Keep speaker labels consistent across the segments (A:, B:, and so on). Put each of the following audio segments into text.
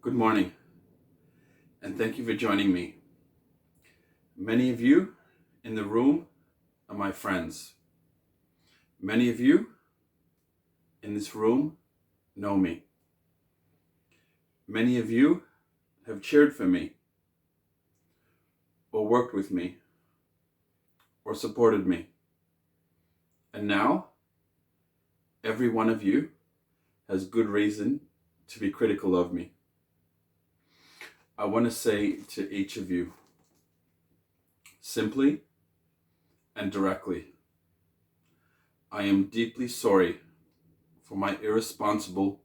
A: Good morning, and thank you for joining me. Many of you in the room are my friends. Many of you in this room know me. Many of you have cheered for me, or worked with me, or supported me. And now, every one of you has good reason to be critical of me. I want to say to each of you, simply and directly, I am deeply sorry for my irresponsible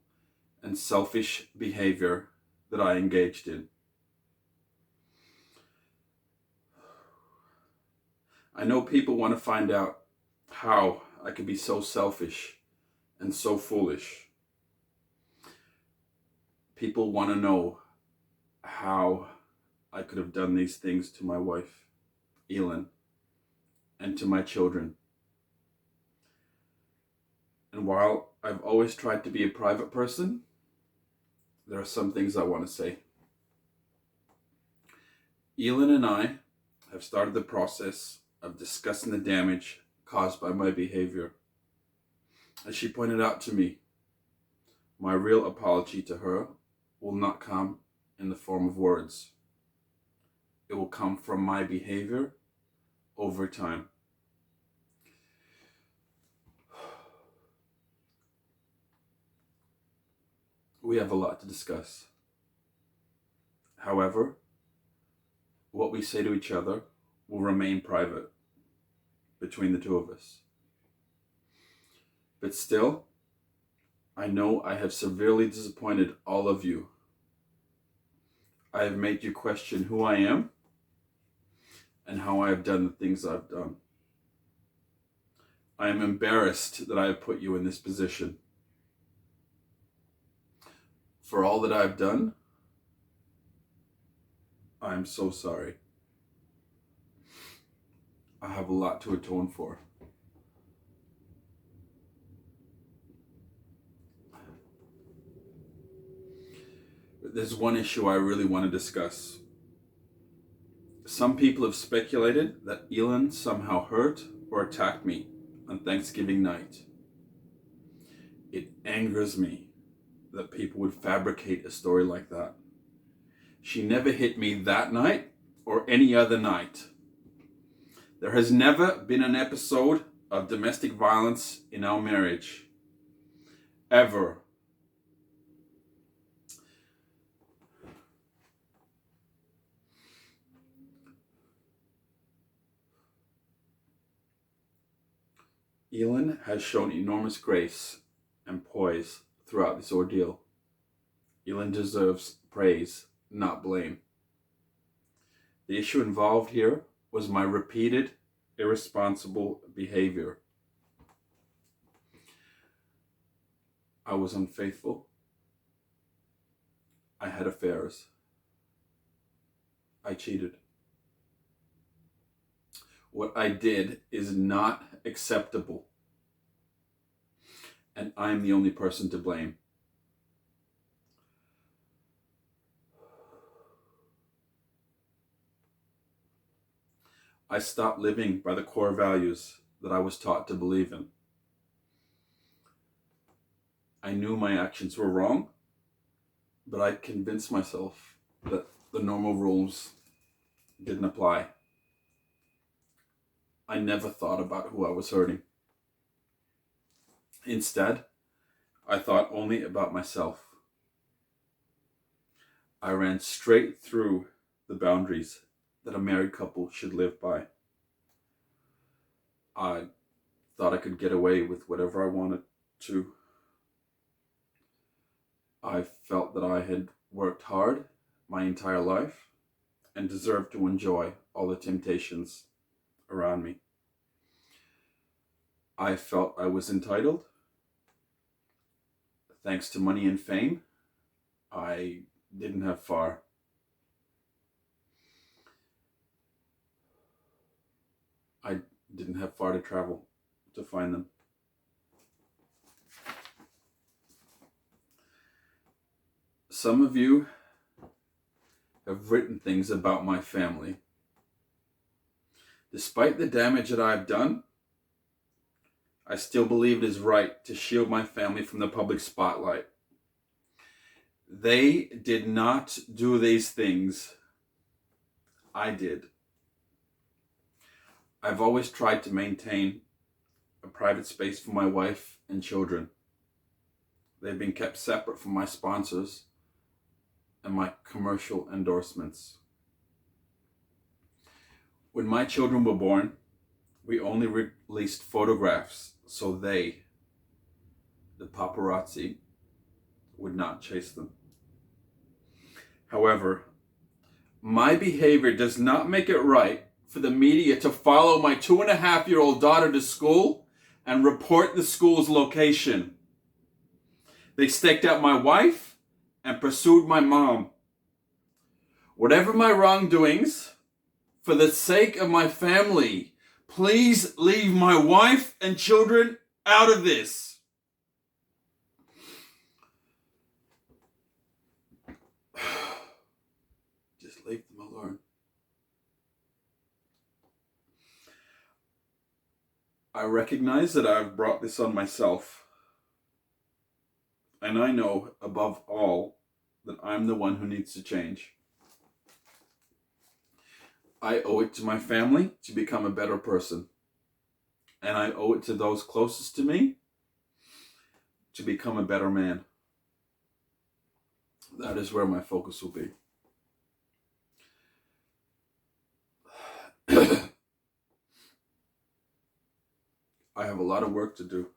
A: and selfish behavior that I engaged in. I know people want to find out how I could be so selfish and so foolish. People want to know how I could have done these things to my wife, Elin, and to my children. And while I've always tried to be a private person, there are some things I want to say. Elin and I have started the process of discussing the damage caused by my behavior. As she pointed out to me, my real apology to her will not come in the form of words. It will come from my behavior over time. We have a lot to discuss. However, what we say to each other will remain private between the two of us. But still, I know I have severely disappointed all of you. I have made you question who I am and how I have done the things I've done. I am embarrassed that I have put you in this position. For all that I've done, I am so sorry. I have a lot to atone for. There's one issue I really want to discuss. Some people have speculated that Elin somehow hurt or attacked me on Thanksgiving night. It angers me that people would fabricate a story like that. She never hit me that night or any other night. There has never been an episode of domestic violence in our marriage. Ever. Elin has shown enormous grace and poise throughout this ordeal. Elin deserves praise, not blame. The issue involved here was my repeated irresponsible behavior. I was unfaithful. I had affairs. I cheated. What I did is not acceptable. And I'm the only person to blame. I stopped living by the core values that I was taught to believe in. I knew my actions were wrong, but I convinced myself that the normal rules didn't apply. I never thought about who I was hurting. Instead, I thought only about myself. I ran straight through the boundaries that a married couple should live by. I thought I could get away with whatever I wanted to. I felt that I had worked hard my entire life and deserved to enjoy all the temptations around me. I felt I was entitled. Thanks to money and fame, I didn't have far. I didn't have far to travel to find them. Some of you have written things about my family. Despite the damage that I've done, I still believe it is right to shield my family from the public spotlight. They did not do these things. I did. I've always tried to maintain a private space for my wife and children. They've been kept separate from my sponsors and my commercial endorsements. When my children were born, we only released photographs so they, the paparazzi, would not chase them. However, my behavior does not make it right for the media to follow my 2.5-year-old daughter to school and report the school's location. They staked out my wife and pursued my mom. Whatever my wrongdoings, for the sake of my family, please leave my wife and children out of this. Just leave them alone. I recognize that I've brought this on myself. And I know, above all, that I'm the one who needs to change. I owe it to my family to become a better person. And I owe it to those closest to me to become a better man. That is where my focus will be. I have a lot of work to do.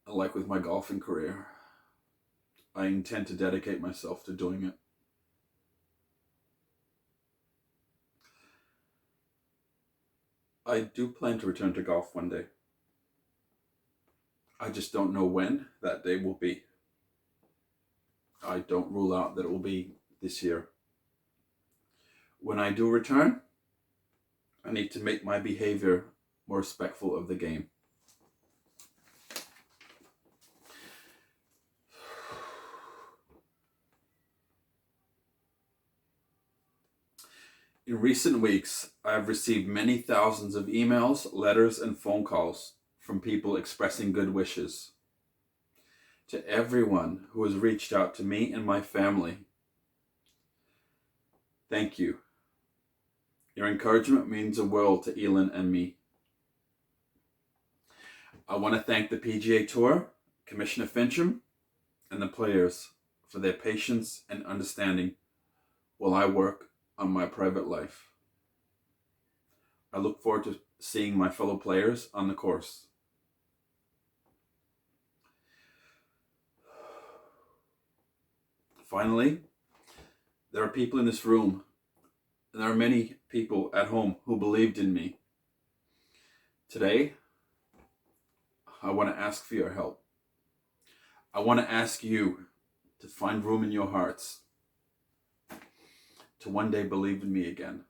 A: Like with my golfing career, I intend to dedicate myself to doing it. I do plan to return to golf one day. I just don't know when that day will be. I don't rule out that it will be this year. When I do return, I need to make my behavior more respectful of the game. In recent weeks, I have received many thousands of emails, letters, and phone calls from people expressing good wishes. To everyone who has reached out to me and my family, thank you. Your encouragement means the world to Elin and me. I want to thank the PGA Tour, Commissioner Fincham, and the players for their patience and understanding while I work on my private life. I look forward to seeing my fellow players on the course. Finally, there are people in this room, and there are many people at home who believed in me. Today, I want to ask for your help. I want to ask you to find room in your hearts to one day believe in me again.